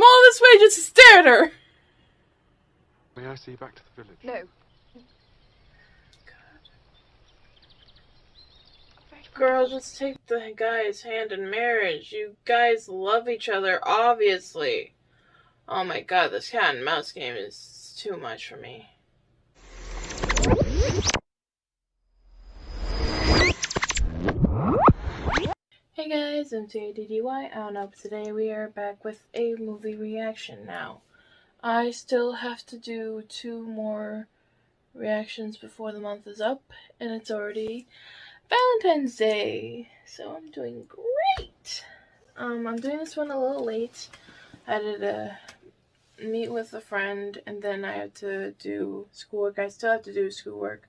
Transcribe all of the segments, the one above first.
all this way just to stare at her. May I see you back to the village? No. Girl, just take the guy's hand in marriage. You guys love each other, obviously. Oh my god, this cat and mouse game is too much for me. Hey guys, M.A.D.D.Y. Today we are back with a movie reaction now. I still have to do 2 more reactions before the month is up, and it's already Valentine's Day, so I'm doing great. I'm doing this one a little late. I had to meet with a friend, and then I had to do schoolwork. I still have to do schoolwork.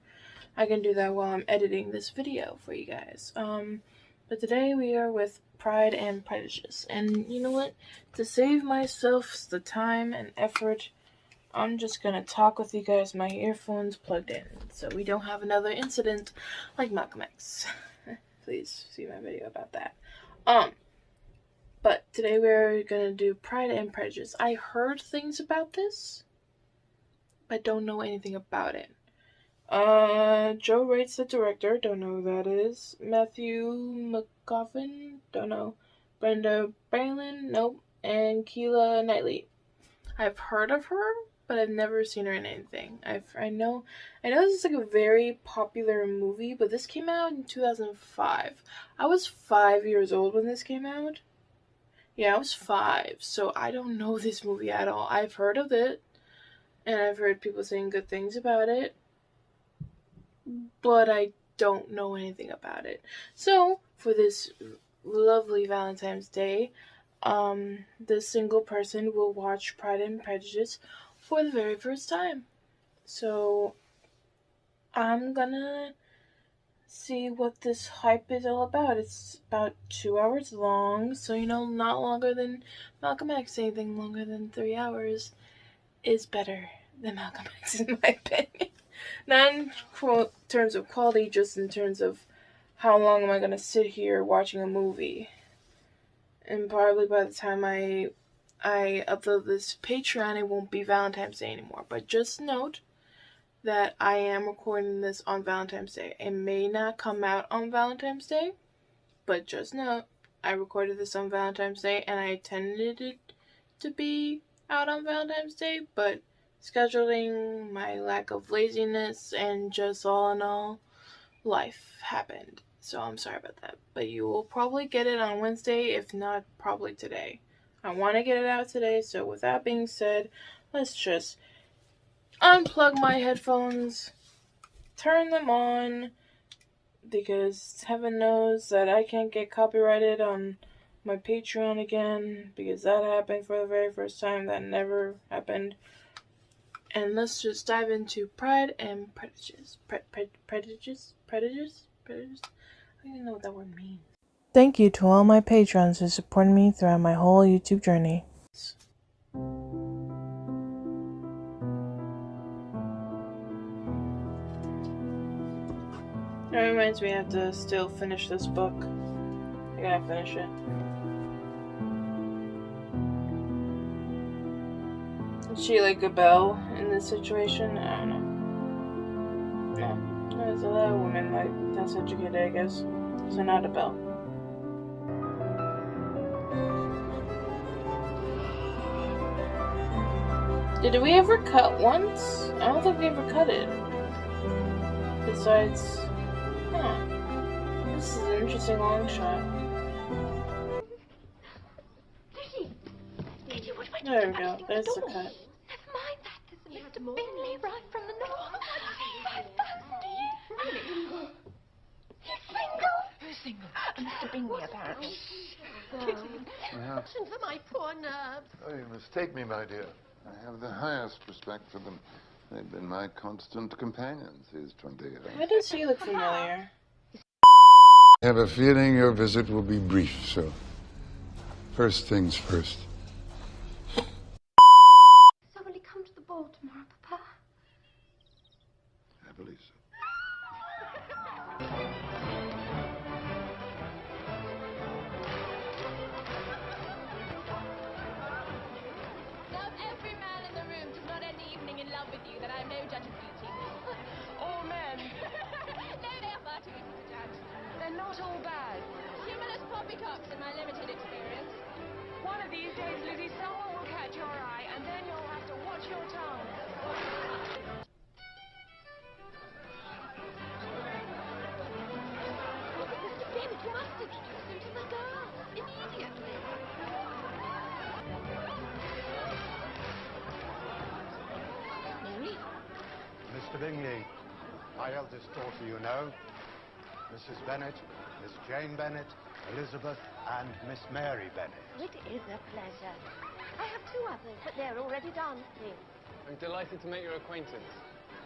I can do that while I'm editing this video for you guys. But today we are with Pride and Prejudice, and you know what? To save myself the time and effort, I'm just gonna talk with you guys, my earphones plugged in, so we don't have another incident like Malcolm X. Please see my video about that. But today we're gonna do Pride and Prejudice. I heard things about this, but don't know anything about it. Joe Wright's the director, don't know who that is. Matthew McCoffin, don't know. Brenda Braylen, nope. And Keila Knightley. I've heard of her, but I've never seen her in anything. I know this is like a very popular movie, but this came out in 2005. I was 5 years old when this came out. Yeah, I was 5, so I don't know this movie at all. I've heard of it, and I've heard people saying good things about it, but I don't know anything about it. So, for this lovely Valentine's Day, this single person will watch Pride and Prejudice for the very first time. So, I'm gonna see what this hype is all about. It's about 2 hours long, so not longer than Malcolm X. Anything longer than 3 hours is better than Malcolm X, in my opinion. Not in terms of quality, just in terms of how long am I gonna sit here watching a movie. And probably by the time I upload this Patreon, it won't be Valentine's Day anymore. But just note that I am recording this on Valentine's Day. It may not come out on Valentine's Day, but just note, I recorded this on Valentine's Day, and I intended it to be out on Valentine's Day, but scheduling, my lack of laziness, and just all in all, life happened. So I'm sorry about that. But you will probably get it on Wednesday, if not probably today. I want to get it out today, so with that being said, let's just unplug my headphones, turn them on, because heaven knows that I can't get copyrighted on my Patreon again, because that happened for the very first time. That never happened. And let's just dive into Pride and Prejudice. Prejudice? I don't even know what that word means. Thank you to all my patrons who supported me throughout my whole YouTube journey. That reminds me, I have to still finish this book. I gotta finish it. Is she like a Belle in this situation? I don't know. No, there's a lot of women like that's educated, I guess. So not a Belle. Did we ever cut once? I don't think we ever cut it. Besides, this is an interesting long shot. There we go. There's the cut. Never mind that. There's Mr. Bingley right from the north. He's single. Who's single? Mr. Bingley, apparently. Listen to my poor nerves. Oh, you mistake me, my dear. I have the highest respect for them. They've been my constant companions these 20 years. Why does he look familiar? I have a feeling your visit will be brief, so first things first. So will he come to the ball tomorrow, Papa? I believe so. love with you that I'm no judge of beauty. All men. No, they are far too easy to judge. They're not all bad. Humorless poppycocks in my limited experience. One of these days, Lizzie, someone will catch your eye, and then you'll have to watch your tongue. Mr. Bennett, you must introduce him to the girl. Immediately. Mary? Mr. Bingley, my eldest daughter, you know. Mrs. Bennet, Miss Jane Bennet, Elizabeth, and Miss Mary Bennet. It is a pleasure. I have two others, but they're already dancing. I'm delighted to make your acquaintance.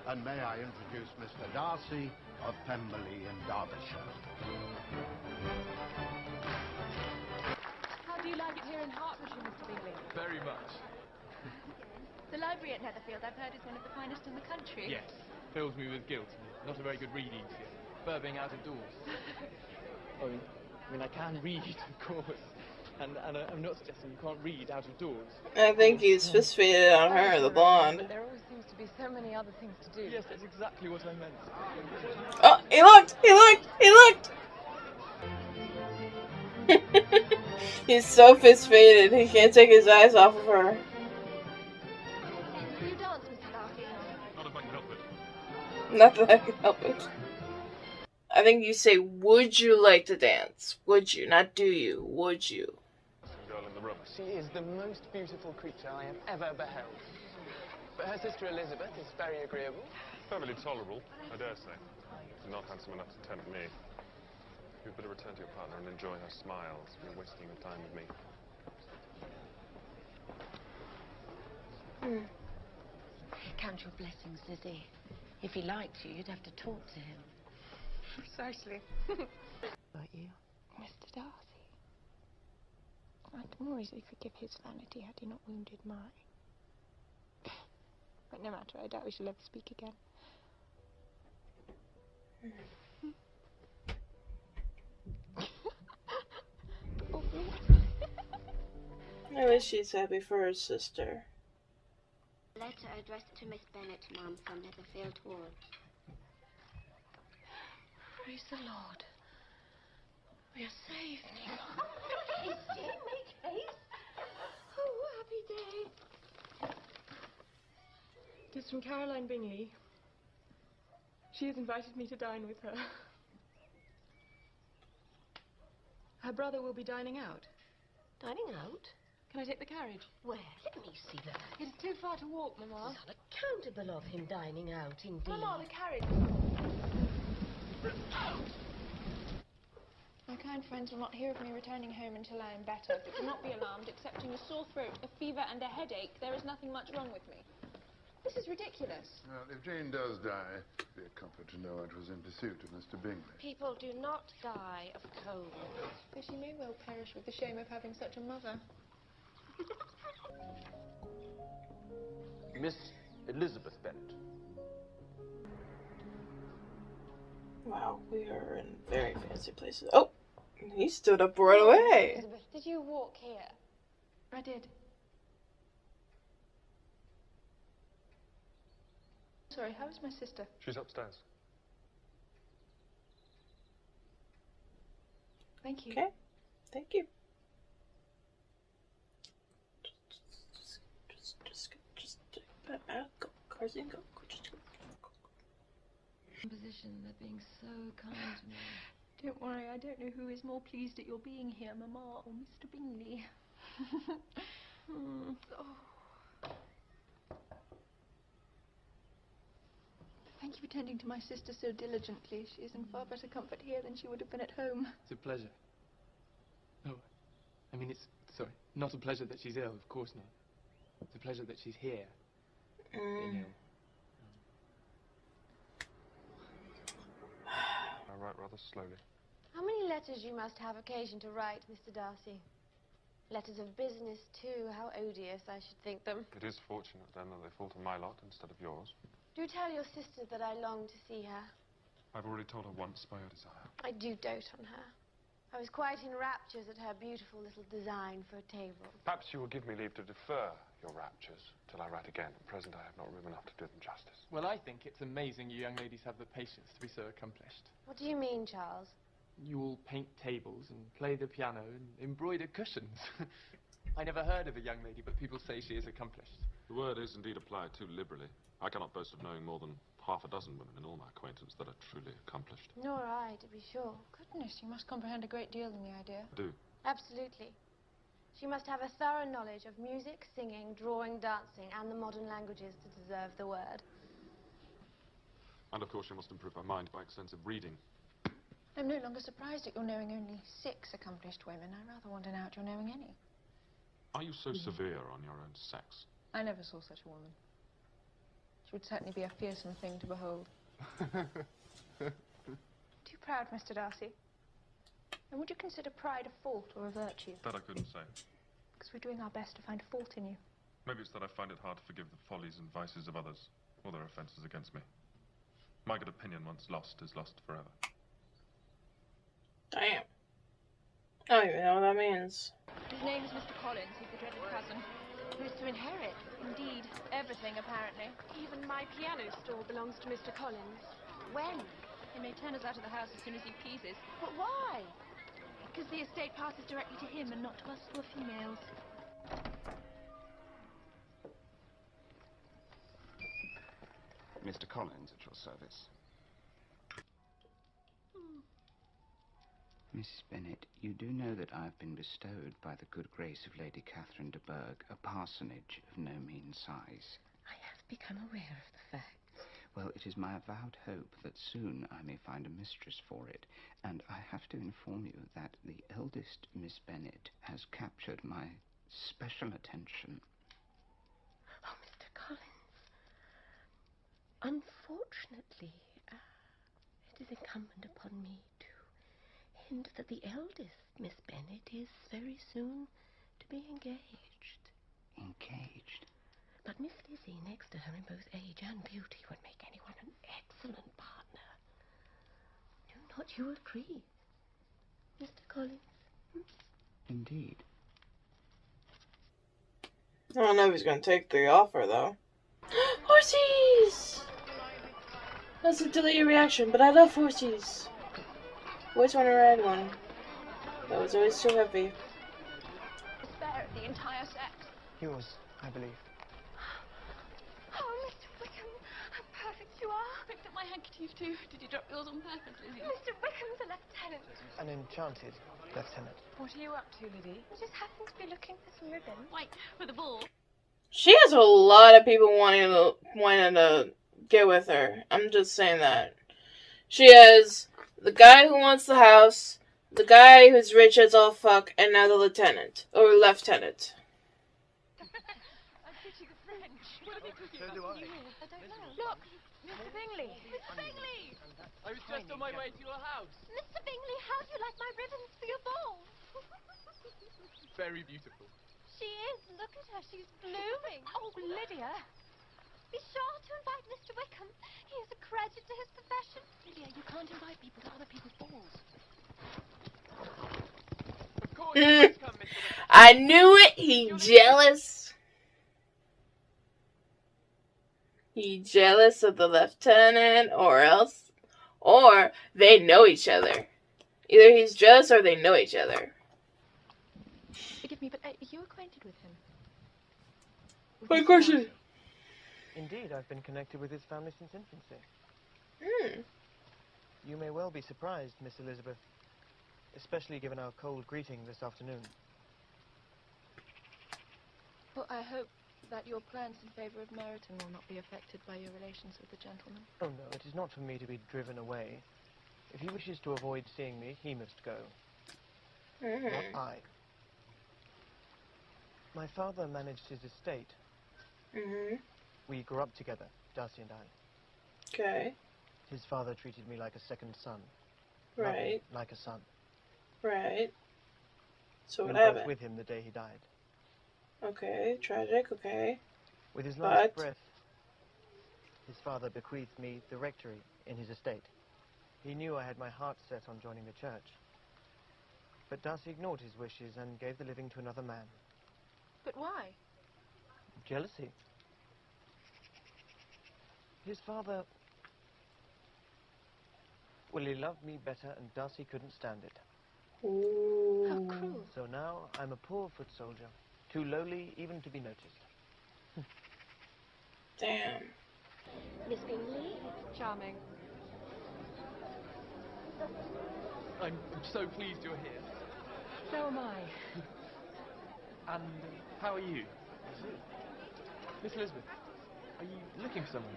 And may I introduce Mr. Darcy of Pemberley in Derbyshire. How do you like it here in Hertfordshire, Mr. Bingley? Very much. The library at Netherfield, I've heard, is one of the finest in the country. Yes, fills me with guilt. Not a very good reading skill. Prefer being out of doors. I mean, I can read, of course. And I'm not suggesting you can't read out of doors. I think he's fist-faded on her, the blonde. But there always seems to be so many other things to do. Yes, that's exactly what I meant. Oh, he looked! He looked! He looked! He's so fist-faded, he can't take his eyes off of her. Will you dance, Mr. Darcy? Not if I can help it. Not that I can help it. I think you say, would you like to dance? Would you? Not do you. Would you? Girl in the room. She is the most beautiful creature I have ever beheld. But her sister Elizabeth is very agreeable. Perfectly tolerable, I dare say. Not handsome enough to tempt me. You'd better return to your partner and enjoy her smiles. You're wasting your time with me. Count your blessings, Lizzie. If he liked you, you'd have to talk to him. Precisely. About you? Mr. Darcy. I'd more easily forgive his vanity had he not wounded mine. But no matter, I doubt we shall ever speak again. I wish she's happy for her sister. Letter addressed to Miss Bennet, Mum, from Netherfield Hall. Praise the Lord. We are saved. Make haste, dear, make haste. Oh, happy day. It is from Caroline Bingley. She has invited me to dine with her. Her brother will be dining out. Dining out? Can I take the carriage? Where? Let me see that. It is too far to walk, Mamma. It's unaccountable of him dining out, indeed. Mamma, the carriage. My kind friends will not hear of me returning home until I am better, but do not be alarmed. Excepting a sore throat, a fever, and a headache, there is nothing much wrong with me. This is ridiculous. Well, if Jane does die, it'd be a comfort to know it was in pursuit of Mr. Bingley. People do not die of cold. Though she may well perish with the shame of having such a mother. Miss Elizabeth Bennet. Wow, we are in very fancy places. Oh, he stood up right away. Elizabeth, did you walk here? I did. Sorry, how is my sister? She's upstairs. Thank you. Okay, thank you. Go, Carson, go. Just go. Position, they're being so kind to me. Don't worry, I don't know who is more pleased at your being here, Mamma or Mr. Bingley. Thank you for tending to my sister so diligently. She is in far better comfort here than she would have been at home. It's a pleasure. Oh, I mean, sorry, not a pleasure that she's ill, of course not. It's a pleasure that she's here. Being ill. I write rather slowly. How many letters you must have occasion to write, Mr. Darcy? Letters of business, too. How odious I should think them. It is fortunate, then, that they fall to my lot instead of yours. Do tell your sister that I long to see her. I've already told her once by your desire. I do dote on her. I was quite in raptures at her beautiful little design for a table. Perhaps you will give me leave to defer your raptures till I write again. At present, I have not room enough to do them justice. Well, I think it's amazing you young ladies have the patience to be so accomplished. What do you mean, Charles? You all paint tables and play the piano and embroider cushions. I never heard of a young lady, but people say she is accomplished. The word is indeed applied too liberally. I cannot boast of knowing more than half a dozen women in all my acquaintance that are truly accomplished. Nor I, to be sure. Goodness, you must comprehend a great deal in the idea. I do. Absolutely. She must have a thorough knowledge of music, singing, drawing, dancing, and the modern languages to deserve the word. And of course, she must improve her mind by extensive reading. I'm no longer surprised at your knowing only 6 accomplished women. I rather want to know you're knowing any. Are you so severe on your own sex? I never saw such a woman. She would certainly be a fearsome thing to behold. Too proud, Mr. Darcy. And would you consider pride a fault or a virtue? That I couldn't say. Because we're doing our best to find fault in you. Maybe it's that I find it hard to forgive the follies and vices of others, or their offences against me. My good opinion, once lost, is lost forever. Damn. I don't even know what that means. His name is Mr. Collins. He's the dreaded cousin. Who's to inherit? Indeed, everything, apparently. Even my piano store belongs to Mr. Collins. When? He may turn us out of the house as soon as he pleases. But why? Because the estate passes directly to him and not to us poor females. Mr. Collins at your service. Mrs. Bennet, you do know that I have been bestowed by the good grace of Lady Catherine de Bourgh a parsonage of no mean size. I have become aware of the fact. Well, it is my avowed hope that soon I may find a mistress for it, and I have to inform you that the eldest Miss Bennet has captured my special attention. Oh, Mr. Collins. Unfortunately, it is incumbent upon me to hint that the eldest Miss Bennet is very soon to be engaged. Engaged? But Miss Lizzie, next to her in both age and beauty, would make anyone an excellent partner. Do not you agree, Mr. Collins? Indeed. I don't know if he's gonna take the offer, though. Horsies! That's a delayed reaction, but I love horsies. Always want to ride one. That was always so heavy. Spare the entire set. Yours, I believe. Oh, Mr. Wickham, how perfect you are. Picked up my handkerchief too. Did you drop yours on purpose, Lizzie? Mr. Wickham's a lieutenant. An enchanted lieutenant. What are you up to, Lizzie? I just happened to be looking for some ribbon. Wait, for the ball. She has a lot of people wanting to get with her. I'm just saying that. She has the guy who wants the house, the guy who's rich as all fuck, and now the lieutenant. Or lieutenant. I'm teaching French. What are we talking So do about? I. I don't know. Look, Mr. Bingley. Mr. Bingley! I was just on my way to your house. Mr. Bingley, how do you like my ribbons for your ball? Very beautiful. She is. Look at her. She's blooming. Oh, Lydia. Be sure to invite Mr. Wickham. He is a credit to his profession. Lydia, you can't invite people to other people's balls. Of course you must come, Mr. Wickham. I knew it! He jealous. He jealous of the lieutenant, or they know each other. Either he's jealous or they know each other. Forgive me, but are you acquainted with him? My question. Indeed, I've been connected with his family since infancy. You may well be surprised, Miss Elizabeth, especially given our cold greeting this afternoon. Well, I hope that your plans in favour of Meryton will not be affected by your relations with the gentleman. Oh, no, it is not for me to be driven away. If he wishes to avoid seeing me, he must go. Not I. My father managed his estate. We grew up together, Darcy and I. Okay. His father treated me like a second son. Right. Loved me like a son. Right. So We what were both happened? with him the day he died. Okay. Tragic. Okay. With his last But- breath, his father bequeathed me the rectory in his estate. He knew I had my heart set on joining the church. But Darcy ignored his wishes and gave the living to another man. But why? Jealousy. His father... Well, he loved me better, and Darcy couldn't stand it. Ooh. How cruel. So now I'm a poor foot soldier, too lowly even to be noticed. Damn. Miss Bingley? Charming. I'm so pleased you're here. So am I. And how are you? Miss Elizabeth, are you looking for someone?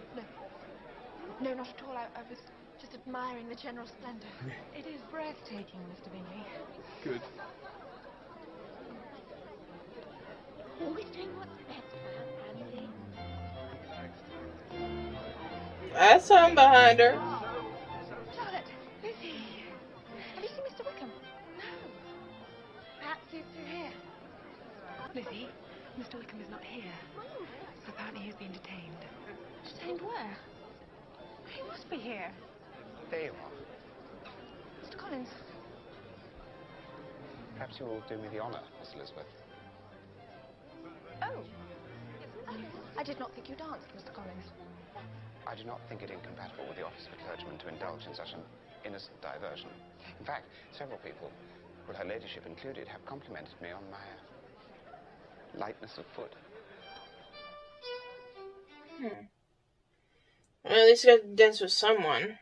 No, not at all. I was just admiring the general splendor. It is breathtaking, Mr. Bingley. Good. Always doing what's best for her family. That's something behind her. Charlotte, Lizzie. Have you seen Mr. Wickham? No. Perhaps he's through here. Lizzie, Mr. Wickham is not here. Oh. Apparently he's been detained. Detained where? He must be here. There you are. Mr. Collins. Perhaps you'll do me the honour, Miss Elizabeth. Oh. I did not think you danced, Mr. Collins. I do not think it incompatible with the office of a clergyman to indulge in such an innocent diversion. In fact, several people, with her ladyship included, have complimented me on my lightness of foot. Well, at least you got to dance with someone.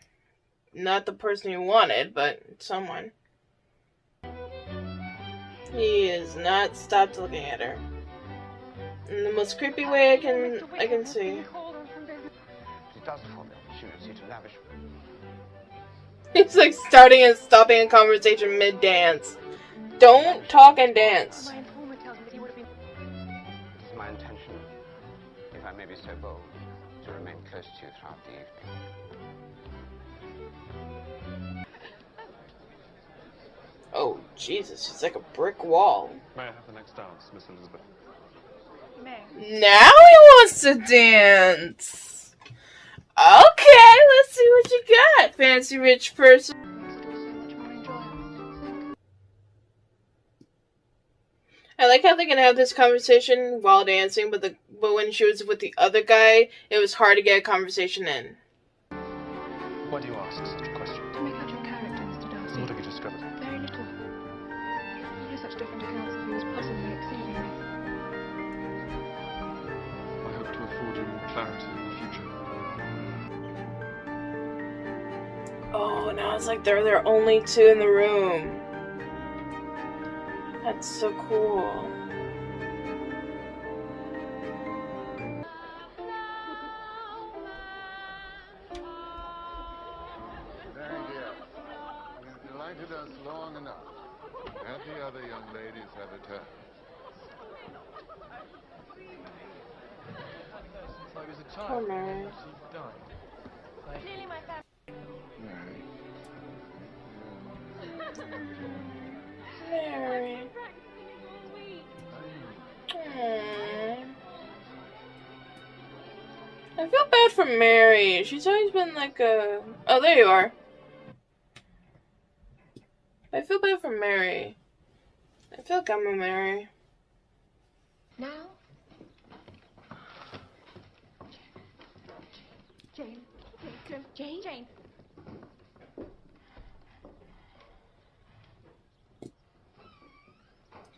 Not the person you wanted, but someone. He has not stopped looking at her. In the most creepy way I can see. She does afford the opportunity to lavish. He's like starting and stopping a conversation mid-dance. Don't talk and dance. My informant tells me that he would have been... It is my intention, if I may be so bold, to remain close to you throughout the evening. Oh, Jesus, she's like a brick wall. May I have the next dance, Miss Elizabeth? May. Now he wants to dance. Okay, let's see what you got, fancy rich person. Makes it all so much more enjoyable. I like how they can have this conversation while dancing, but when she was with the other guy, it was hard to get a conversation in. Why do you ask such a question? To make out your character, Mr. Darcy. What have you discovered? Very little. All such different accounts of you is puzzling me exceedingly. I hope to afford you more clarity in the future. Oh, now it's like they're the only two in the room. That's so cool. There, dear. You've delighted us long enough. Let the other young ladies have a turn. Since I was a Poor child, Mary. she died. Clearly my family... Mary. Mary. Aww. I feel bad for Mary. She's always been like a... Oh, there you are. I feel bad for Mary. I feel like I'm a Mary. Now? Jane. Jane. Jane.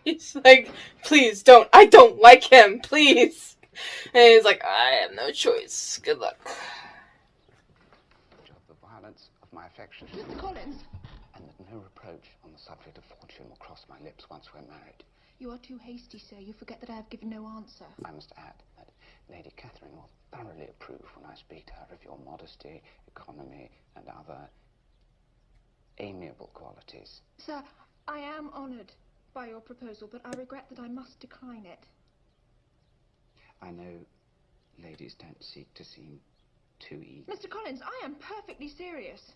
He's like, please don't. I don't like him. Please. And he's like, I have no choice. Good luck. Of the violence of my affection, Mr. Collins. and that no reproach on the subject of fortune will cross my lips once we're married. You are too hasty, sir. You forget that I have given no answer. I must add that Lady Catherine will thoroughly approve when I speak to her of your modesty, economy, and other amiable qualities. Sir, I am honoured by your proposal, but I regret that I must decline it. I know ladies don't seek to seem too eager. Mr. Collins, I am perfectly serious.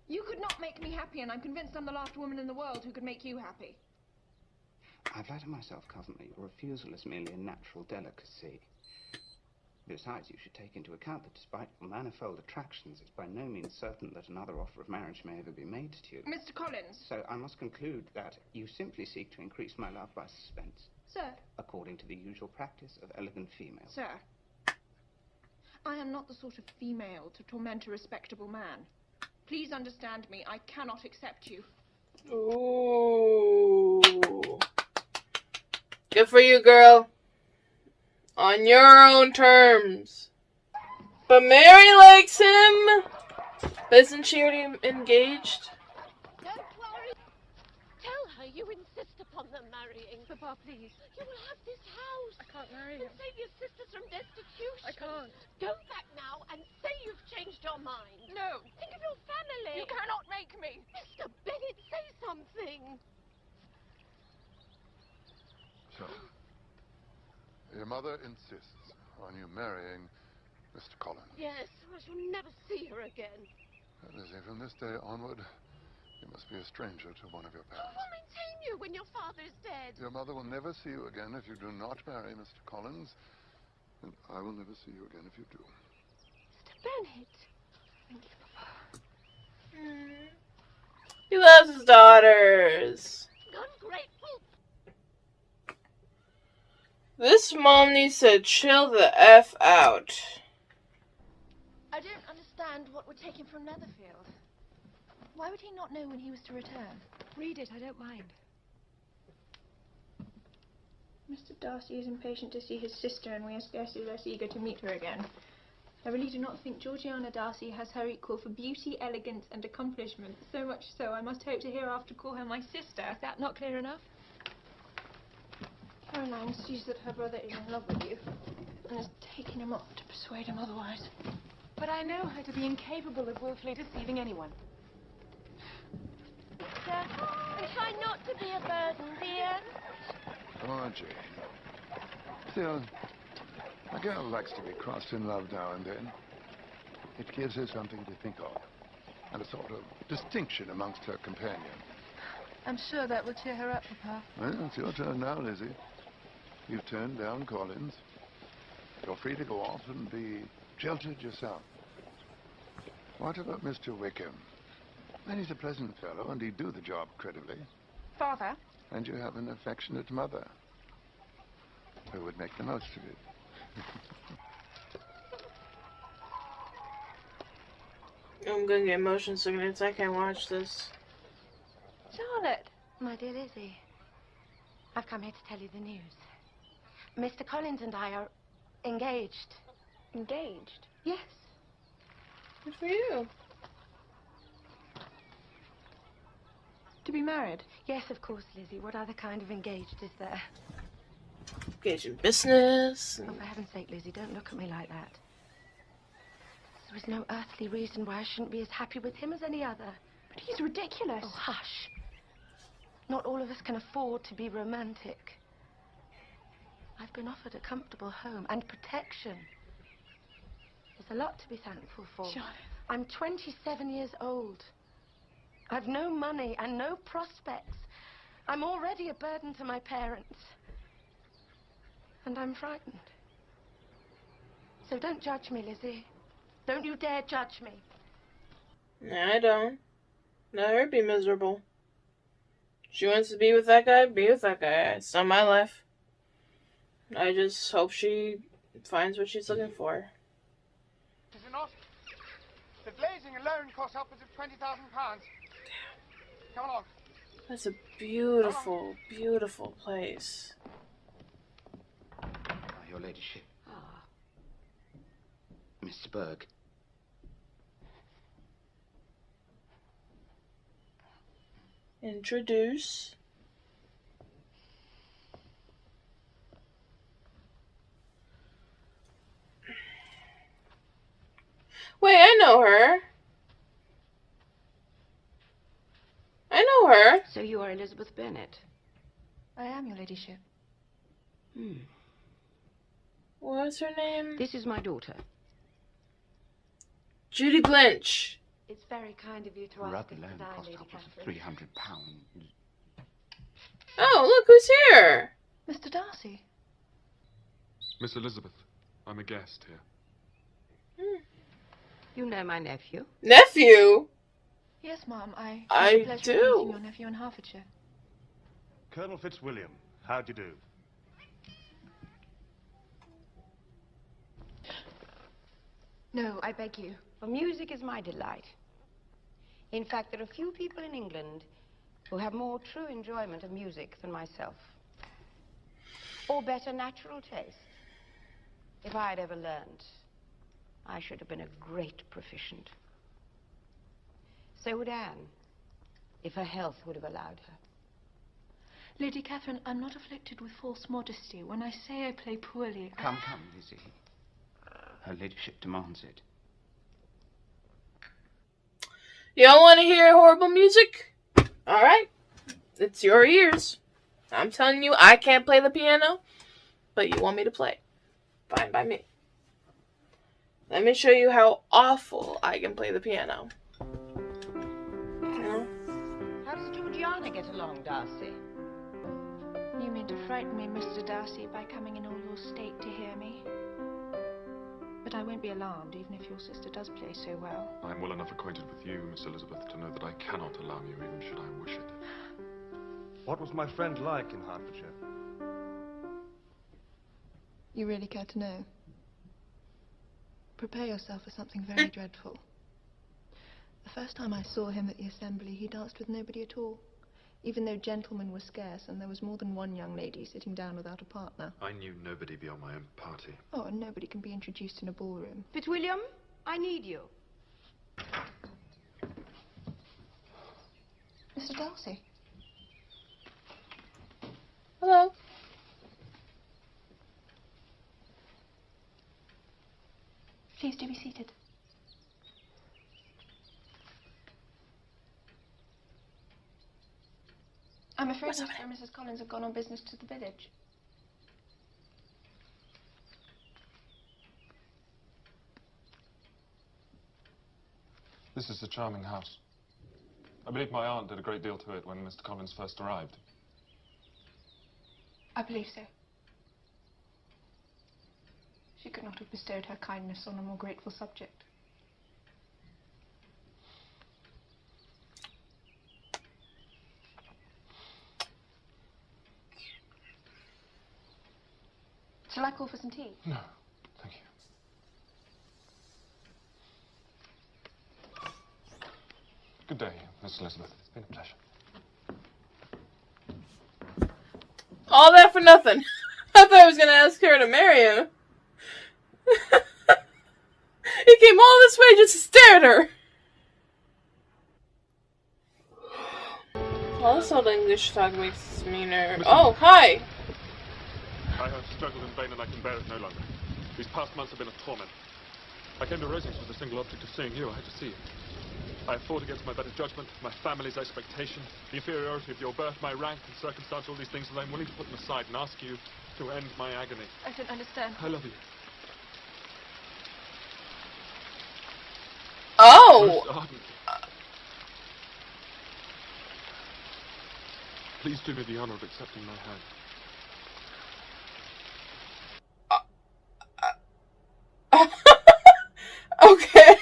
You could not make me happy, and I'm convinced I'm the last woman in the world who could make you happy. I flatter myself, cousin, that your refusal is merely a natural delicacy. Besides, you should take into account that despite your manifold attractions, it's by no means certain that another offer of marriage may ever be made to you. Mr. Collins. So I must conclude that you simply seek to increase my love by suspense. Sir. According to the usual practice of elegant females. Sir. I am not the sort of female to torment a respectable man. Please understand me. I cannot accept you. Ooh. Good for you, girl. On your own terms. But Mary likes him. Isn't she already engaged? Don't worry. Tell her you insist upon them marrying. Papa, please. You will have this house. I can't marry And him. save your sisters from destitution. I can't. Go back now and say you've changed your mind. No. Think of your family. You cannot make me. Mr. Bennett, say something. So, your mother insists on you marrying Mr. Collins. Yes, I shall never see her again. Lizzie, from this day onward, you must be a stranger to one of your Who parents. will maintain you when your father is dead? Your mother will never see you again if you do not marry Mr. Collins, and I will never see you again if you do. Mr. Bennett. Thank you, Papa. He loves his daughters. Ungrateful. This mom needs to chill the F out. I don't understand what would take him from Netherfield. Why would he not know when he was to return? Read it, I don't mind. Mr. Darcy is impatient to see his sister, and we are scarcely less eager to meet her again. I really do not think Georgiana Darcy has her equal for beauty, elegance, and accomplishment. So much so, I must hope to hereafter call her my sister. Is that not clear enough? Caroline sees that her brother is in love with you, and has taken him off to persuade him otherwise. But I know her to be incapable of willfully deceiving anyone. And try not to be a burden, dear. Oh, Jane. Still, a girl likes to be crossed in love now and then. It gives her something to think of, and a sort of distinction amongst her companions. I'm sure that will cheer her up, Papa. Well, it's your turn now, Lizzie. You've turned down Collins. You're free to go off and be jilted yourself. What about Mr. Wickham? And he's a pleasant fellow, and he'd do the job credibly. Father? And you have an affectionate mother who would make the most of it. I'm gonna get motion sickness. I can't watch this. Charlotte. My dear Lizzie, I've come here to tell you the news. Mr. Collins and I are engaged. Engaged? Yes. Good for you. To be married? Yes, of course, Lizzie. What other kind of engaged is there? Engaged in business. Oh, for heaven's sake, Lizzie, don't look at me like that. There is no earthly reason why I shouldn't be as happy with him as any other. But he's ridiculous. Oh, hush. Not all of us can afford to be romantic. I've been offered a comfortable home and protection. There's a lot to be thankful for. Charlotte. I'm 27 years old. I've no money and no prospects. I'm already a burden to my parents. And I'm frightened. So don't judge me, Lizzie. Don't you dare judge me. No, I don't. Let her be miserable. She wants to be with that guy, be with that guy. It's not my life. I just hope she finds what she's looking for. Is it not? The glazing alone costs upwards of £20,000. Come along. That's a beautiful, beautiful place. Your ladyship. Mr. Berg. Introduce. Wait, I know her. I know her. So you are Elizabeth Bennet. I am, your ladyship. What's her name? This is my daughter. Judy Blanche. It's very kind of you to ask Rather us loan to dine, cost Lady upwards of Catherine. £300. Oh, look who's here. Mr. Darcy. Miss Elizabeth, I'm a guest here. You know my nephew? Nephew? Yes, Mum, I I had the pleasure of do. meeting your nephew in Hertfordshire. Colonel Fitzwilliam, how do you do? No, I beg you. Well, music is my delight. In fact, there are few people in England who have more true enjoyment of music than myself. Or better natural taste. If I had ever learned, I should have been a great proficient. So would Anne, if her health would have allowed her. Lady Catherine, I'm not afflicted with false modesty. When I say I play poorly... Come, Lizzie. Her ladyship demands it. You don't want to hear horrible music? Alright. It's your ears. I'm telling you, I can't play the piano, but you want me to play. Fine by me. Let me show you how awful I can play the piano. You know? How does Georgiana get along, Darcy? You mean to frighten me, Mr. Darcy, by coming in all your state to hear me? But I won't be alarmed, even if your sister does play so well. I'm well enough acquainted with you, Miss Elizabeth, to know that I cannot alarm you, even should I wish it. What was my friend like in Hertfordshire? You really care to know? Prepare yourself for something very dreadful. The first time I saw him at the assembly, he danced with nobody at all. Even though gentlemen were scarce, and there was more than one young lady sitting down without a partner. I knew nobody beyond my own party. Oh, and nobody can be introduced in a ballroom. Fitzwilliam, I need you. Mr. Darcy. Hello. Please do be seated. I'm afraid Mr. and Mrs. Collins have gone on business to the village. This is a charming house. I believe my aunt did a great deal to it when Mr. Collins first arrived. I believe so. She could not have bestowed her kindness on a more grateful subject. Shall I call for some tea? No, thank you. Good day, Miss Elizabeth. It's been a pleasure. All that for nothing. I thought I was going to ask her to marry him. He came all this way just to stare at her. Also, the English talk makes meaner. Oh, hi. I have struggled in vain and I can bear it no longer. These past months have been a torment. I came to Rosings with the single object of seeing you. I had to see you. I have fought against my better judgment, my family's expectation, the inferiority of your birth, my rank and circumstance, all these things, and I'm willing to put them aside and ask you to end my agony. I don't understand. I love you. Oh! Most ardently. Please do me the honor of accepting my hand. Okay.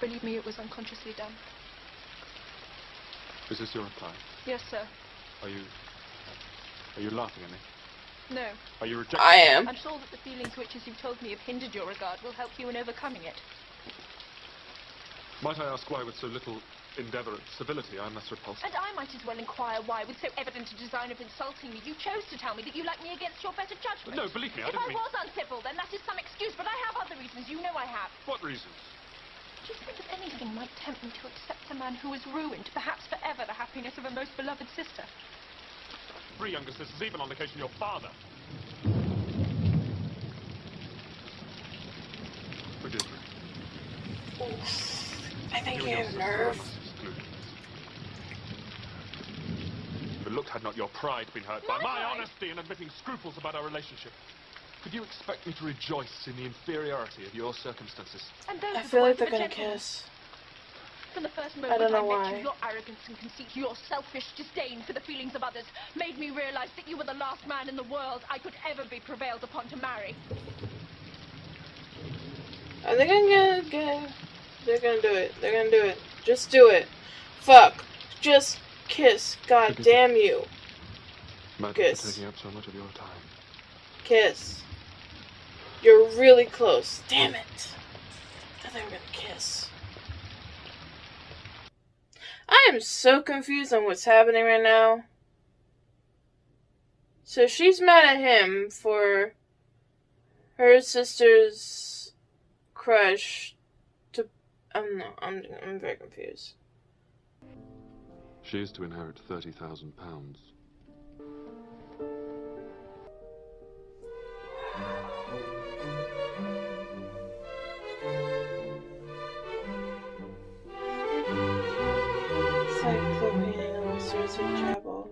Believe me, it was unconsciously done. Is this your reply? Yes, sir. Are you laughing at me? No. Are you rejecting? I am. I'm sure that the feelings which, as you've told me, have hindered your regard will help you in overcoming it. Might I ask why, with so little endeavour at civility, I am thus repulsed? And I might as well inquire why, with so evident a design of insulting me, you chose to tell me that you like me against your better judgment. No, believe me, I If didn't I mean... was uncivil, then that is some excuse, but I have other reasons. You know I have. What reasons? Do you think that anything might tempt me to accept a man who has ruined, perhaps forever, the happiness of a most beloved sister? 3 younger sisters, even on occasion your father. Forgive me. I think You you and have your nerve. sister must exclude me. But look, had not your pride been hurt by my honesty in admitting scruples about our relationship, could you expect me to rejoice in the inferiority of your circumstances? And those I are the feel like words they're of a gonna gentleman. kiss. From the first I moment don't know met why. you, your arrogance and conceit, your selfish disdain for the feelings of others made me realize that you were the last man in the world I could ever be prevailed upon to marry. Are they gonna get? They're gonna do it. They're gonna do it. Just do it. Fuck. Just kiss. God damn you. Madam, for taking up so much of your time. Kiss. You're really close. Damn it. I thought they were gonna kiss. I am so confused on what's happening right now. So she's mad at him for her sister's crush to... I'm very confused. She is to inherit £30,000. Cyclopean illustrates of travel.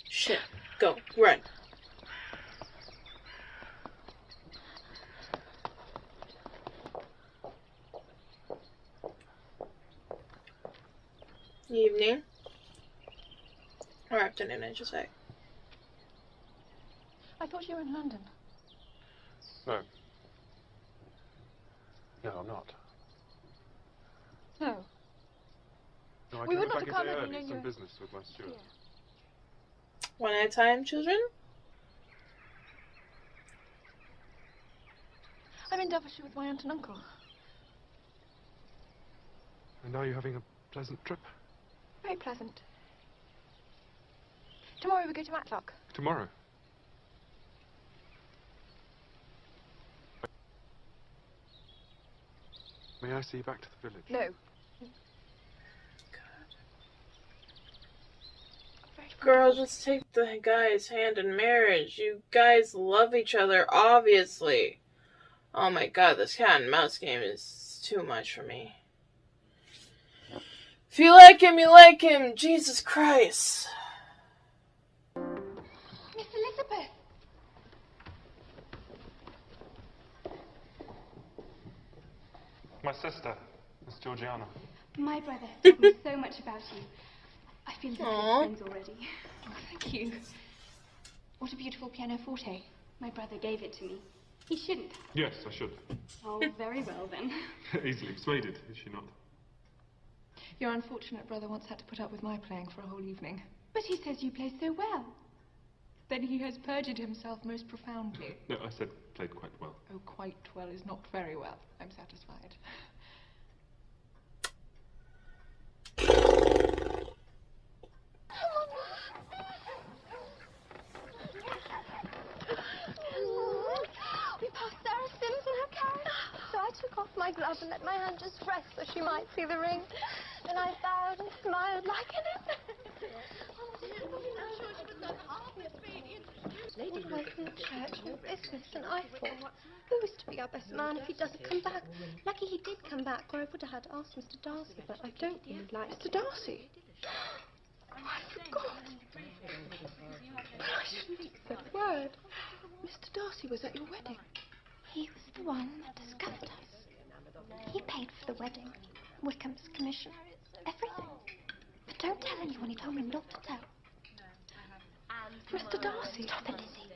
Shit. Go. Run. Evening. Or afternoon, I should say. I thought you were in London. No. No, I'm not. No. No, I We came would not back have come and say if early. you knew Some you... business with my steward. One at a time, children? I'm in Devonshire with my aunt and uncle. And are you having a pleasant trip? Very pleasant. Tomorrow we go to Matlock. Tomorrow? May I see you back to the village? No. Girl, just take the guy's hand in marriage. You guys love each other, obviously. Oh my god, this cat and mouse game is too much for me. If you like him, you like him. Jesus Christ. Miss Elizabeth! My sister, Miss Georgiana. My brother told me so much about you. I feel as if we're friends already. Oh, thank you. What a beautiful pianoforte. My brother gave it to me. He shouldn't. Yes, I should. Oh, very well then. Easily persuaded, is she not? Your unfortunate brother once had to put up with my playing for a whole evening. But he says you play so well. Then he has perjured himself most profoundly. No, I said played quite well. Oh, quite well is not very well. I'm satisfied. We passed Sarah Sims in her carriage, so I took off my glove and let my hand just rest so she might see the ring. Then I bowed and smiled like an Lady was in church on business, and I thought, who is to be our best man if he doesn't come back? Lucky he did come back, or I would have had to ask Mr. Darcy, but I don't really like Mr. Darcy? I forgot. But I shouldn't have said a word. Mr. Darcy was at your wedding. He was the one that discovered us. He paid for the wedding, Wickham's commission, everything. But don't tell anyone, he told me not to tell. Mr. Darcy? Stop it, Lizzie.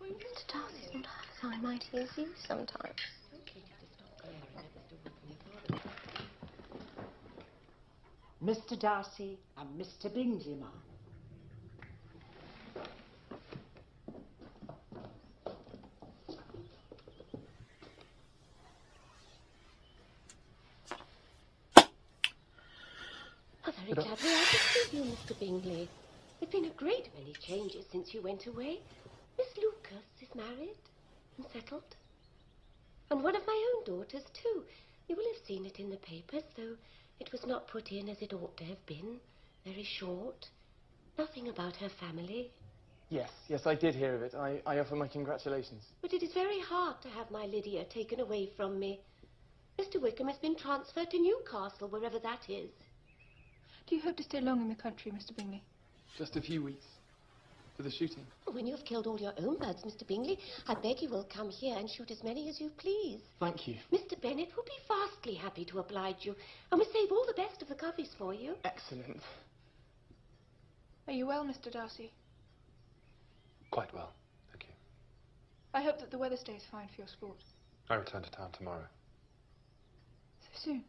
Mr. Darcy's not half as high-mighty as you sometimes. Mr. Darcy and Mr. Bingley, ma'am. I'm very glad we are to see you, Mr. Bingley. There've been a great many changes since you went away. Miss Lucas is married and settled. And one of my own daughters, too. You will have seen it in the papers, though it was not put in as it ought to have been. Very short. Nothing about her family. Yes, I did hear of it. I offer my congratulations. But it is very hard to have my Lydia taken away from me. Mr. Wickham has been transferred to Newcastle, wherever that is. Do you hope to stay long in the country, Mr. Bingley? Just a few weeks. For the shooting. When you have killed all your own birds, Mr. Bingley, I beg you will come here and shoot as many as you please. Thank you. Mr. Bennet will be vastly happy to oblige you, and will save all the best of the coveys for you. Excellent. Are you well, Mr. Darcy? Quite well, thank you. I hope that the weather stays fine for your sport. I return to town tomorrow. So soon?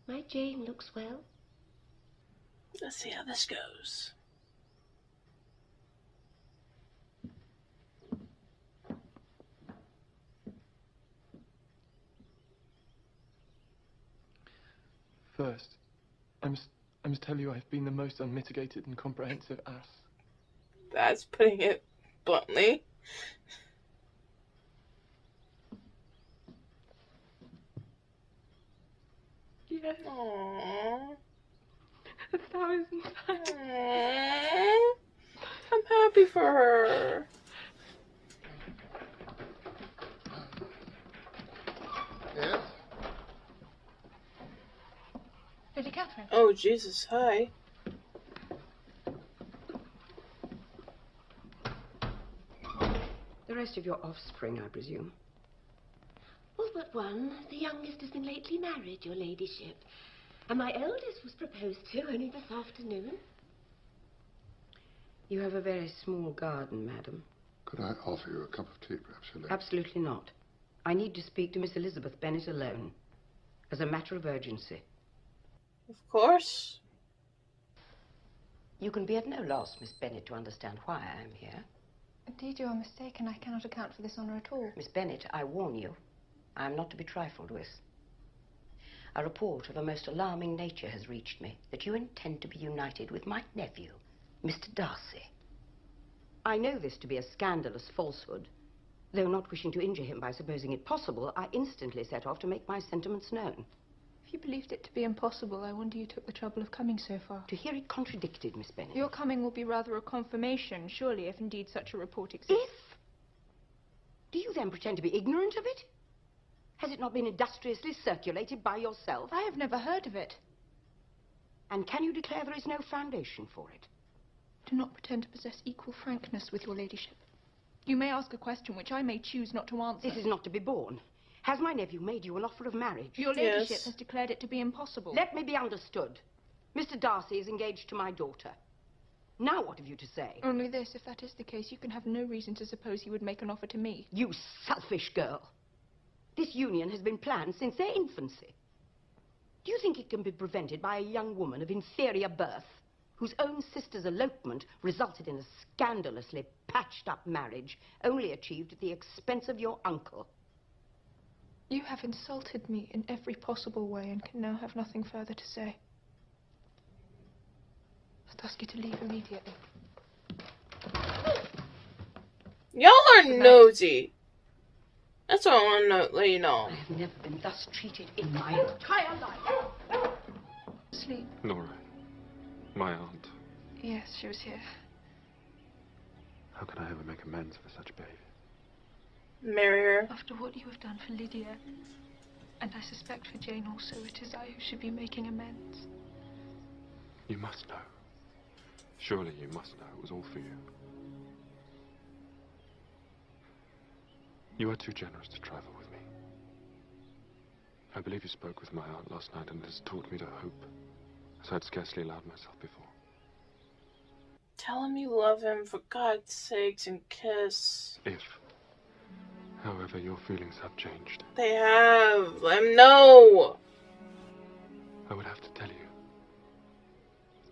My Jane looks well. Let's see how this goes. First, I must tell you I've been the most unmitigated and comprehensive ass. That's putting it bluntly. Yes. Aww. 1,000 times. Aww. I'm happy for her. Yes? Lady Catherine. Oh, Jesus, hi. The rest of your offspring, I presume. All but one. The youngest has been lately married, your ladyship. And my eldest was proposed to only this afternoon. You have a very small garden, madam. Could I offer you a cup of tea, perhaps, your lady? Absolutely not. I need to speak to Miss Elizabeth Bennet alone, as a matter of urgency. Of course. You can be at no loss, Miss Bennet, to understand why I am here. Indeed, you are mistaken. I cannot account for this honour at all. Miss Bennet, I warn you, I am not to be trifled with. A report of a most alarming nature has reached me that you intend to be united with my nephew, Mr. Darcy. I know this to be a scandalous falsehood. Though not wishing to injure him by supposing it possible, I instantly set off to make my sentiments known. If you believed it to be impossible, I wonder you took the trouble of coming so far. To hear it contradicted, Miss Bennet. Your coming will be rather a confirmation, surely, if indeed such a report exists. If? Do you then pretend to be ignorant of it? Has it not been industriously circulated by yourself? I have never heard of it. And can you declare there is no foundation for it? Do not pretend to possess equal frankness with your ladyship. You may ask a question which I may choose not to answer. This is not to be borne. Has my nephew made you an offer of marriage? Your ladyship has declared it to be impossible. Let me be understood. Mr. Darcy is engaged to my daughter. Now what have you to say? Only this, if that is the case, you can have no reason to suppose he would make an offer to me. You selfish girl. This union has been planned since their infancy. Do you think it can be prevented by a young woman of inferior birth, whose own sister's elopement resulted in a scandalously patched-up marriage, only achieved at the expense of your uncle? You have insulted me in every possible way and can now have nothing further to say. I must ask you to leave immediately. Y'all are nosy. That's all I want to let you know. I have never been thus treated in my entire life. Sleep. Nora, my aunt. Yes, she was here. How can I ever make amends for such behavior? Marry her. After what you have done for Lydia, and I suspect for Jane also, it is I who should be making amends. You must know. Surely you must know it was all for you. You are too generous to trifle with me. I believe you spoke with my aunt last night, and it has taught me to hope, as I'd scarcely allowed myself before. Tell him you love him, for God's sakes, and kiss. If, however, your feelings have changed, They have. Let him know. I would have to tell you.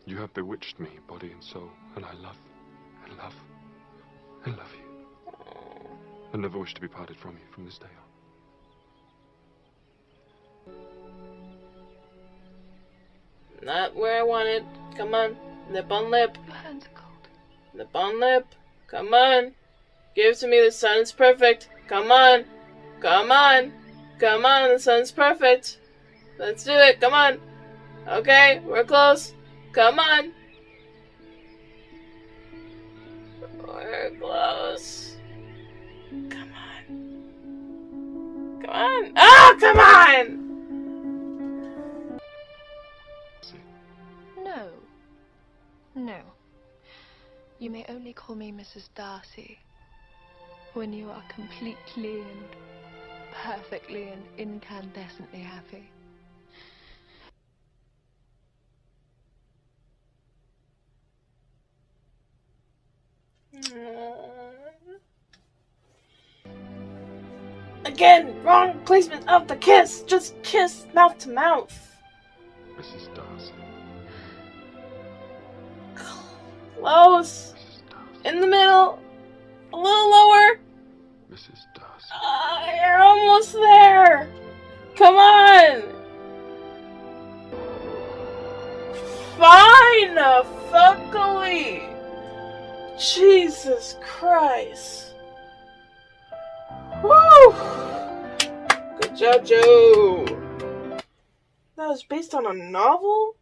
You have bewitched me, body and soul, and I love, and love, and love you. And never wish to be parted from you from this day on. Not where I wanted. Come on. Lip on lip. Your hands are cold. Lip on lip. Come on. Give it to me. The sun is perfect. Come on. Come on. Come on. The sun's perfect. Let's do it. Come on. Okay. We're close. Come on. close. Come on. Come on. Oh, come on! No. No. You may only call me Mrs. Darcy when you are completely and perfectly and incandescently happy. Again, wrong placement of the kiss. Just kiss mouth to mouth. Mrs. Darcy. Close. In the middle. A little lower. Mrs. Darcy. You're almost there. Come on. Fine. Fuckily. Jesus Christ. Woo! Good job, Joe. That was based on a novel?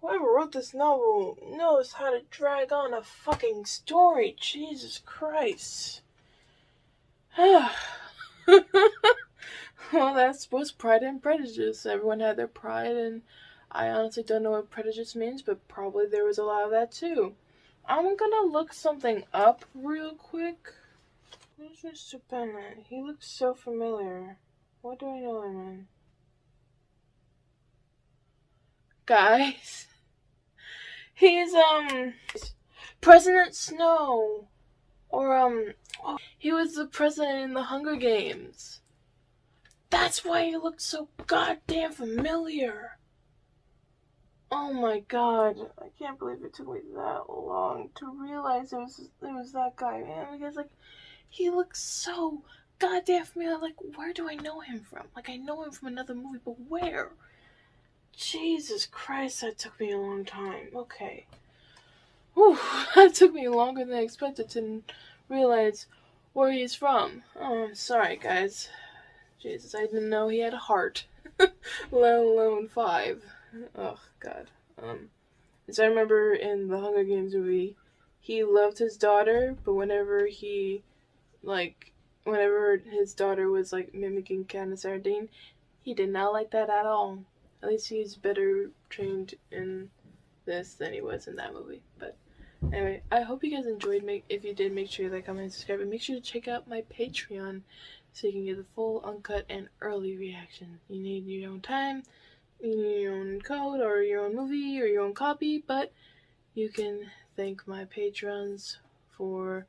Whoever wrote this novel knows how to drag on a fucking story. Jesus Christ. Well, that was Pride and Prejudice. Everyone had their pride, and I honestly don't know what prejudice means, but probably there was a lot of that too. I'm gonna look something up real quick. Who's Mr. Bennett? He looks so familiar. What do I know him in? Guys. He's, President Snow. Or, he was the president in the Hunger Games. That's why he looked so goddamn familiar. Oh my god. I can't believe it took me that long to realize it was that guy, man. Because, like, he looks so goddamn familiar. Like, where do I know him from? Like, I know him from another movie, but where? Jesus Christ, that took me a long time. Okay. Whew, that took me longer than I expected to realize where he's from. Oh, I'm sorry, guys. Jesus, I didn't know he had a heart. Let alone 5. Oh, God. As I remember in the Hunger Games movie, he loved his daughter, but whenever his daughter was, like, mimicking Katniss Everdeen, he did not like that at all. At least he's better trained in this than he was in that movie. But anyway, I hope you guys enjoyed. If you did, make sure you like, comment, and subscribe. And make sure to check out my Patreon so you can get the full, uncut, and early reaction. You need your own time, you need your own code, or your own movie, or your own copy. But you can thank my patrons for,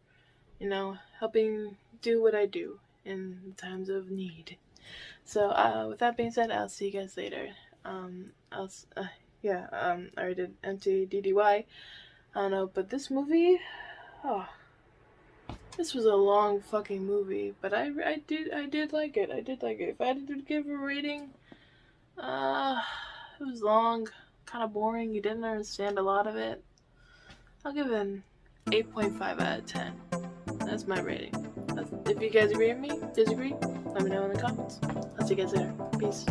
helping do what I do in times of need. So, with that being said, I'll see you guys later. I already did M.A.D.D.Y. I don't know, but this movie, this was a long fucking movie, but I did like it. I did like it. If I had to give a rating, it was long, kind of boring. You didn't understand a lot of it. I'll give it an 8.5 out of 10. That's my rating. If you guys agree with me, disagree, let me know in the comments. I'll see you guys later. Peace.